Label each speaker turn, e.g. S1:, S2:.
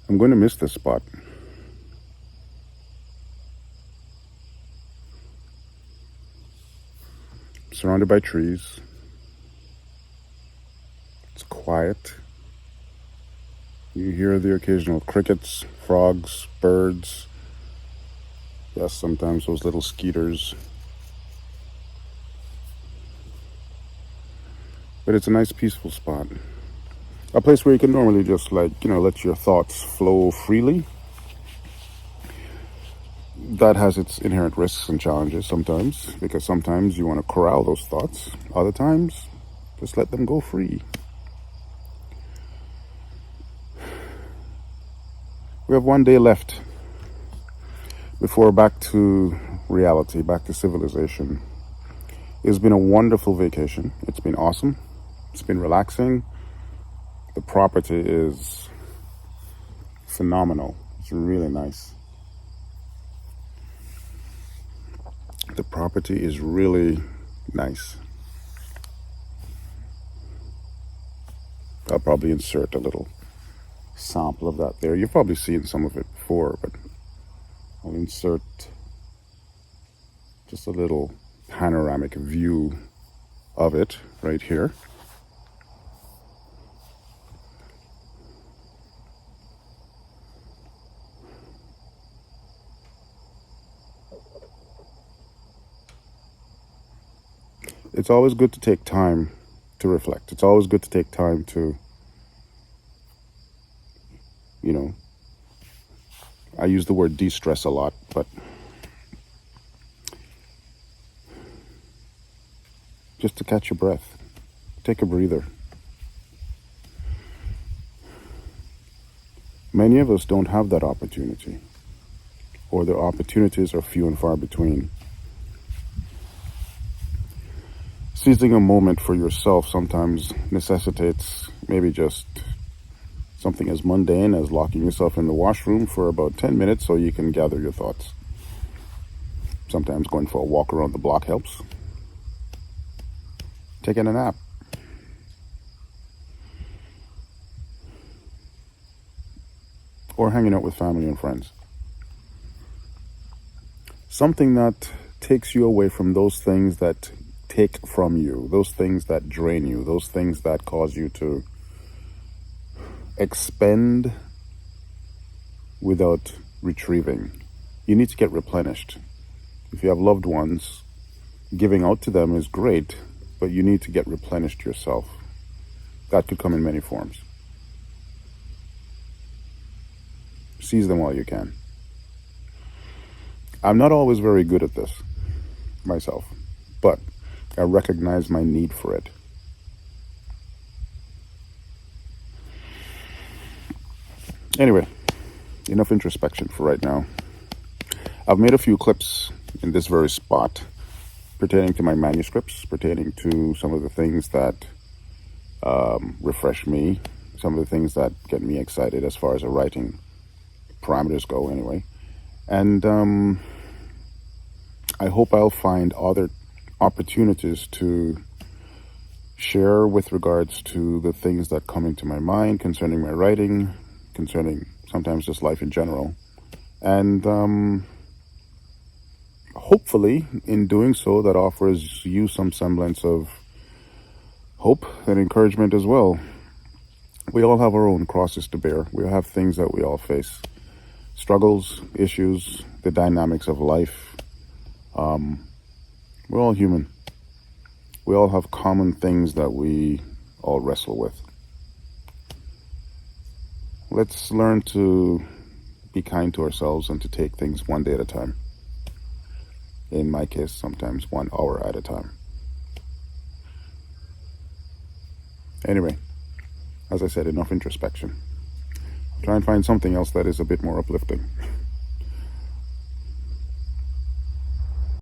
S1: I'm going to miss this spot. Surrounded by trees. It's quiet. You hear the occasional crickets, frogs, birds. Yes, sometimes those little skeeters. But it's a nice, peaceful spot. A place where you can normally just, let your thoughts flow freely. That has its inherent risks and challenges sometimes, because sometimes you want to corral those thoughts. Other times, just let them go free. We have one day left before back to reality, back to civilization. It's been a wonderful vacation. It's been awesome. It's been relaxing. The property is phenomenal. It's really nice. The property is really nice. I'll probably insert a little sample of that there. You've probably seen some of it before, but I'll insert just a little panoramic view of it right here. It's always good to take time to reflect. It's always good to take time to, I use the word de-stress a lot, but just to catch your breath, take a breather. Many of us don't have that opportunity, or the opportunities are few and far between. Seizing a moment for yourself sometimes necessitates maybe just something as mundane as locking yourself in the washroom for about 10 minutes so you can gather your thoughts. Sometimes going for a walk around the block helps. Taking a nap. Or hanging out with family and friends. Something that takes you away from those things that take from you, those things that drain you, those things that cause you to expend without retrieving. You need to get replenished. If you have loved ones, giving out to them is great, but you need to get replenished yourself. That could come in many forms. Seize them while you can. I'm not always very good at this myself, but I recognize my need for it. Anyway, enough introspection for right now. I've made a few clips in this very spot pertaining to my manuscripts, pertaining to some of the things that refresh me, some of the things that get me excited as far as the writing parameters go anyway. And I hope I'll find other opportunities to share with regards to the things that come into my mind concerning my writing, concerning sometimes just life in general. And hopefully, in doing so, that offers you some semblance of hope and encouragement as well. We all have our own crosses to bear. We have things that we all face. Struggles, issues, the dynamics of life. We're all human. We all have common things that we all wrestle with. Let's learn to be kind to ourselves and to take things one day at a time. In my case, sometimes 1 hour at a time. Anyway, as I said, enough introspection. Try and find something else that is a bit more uplifting.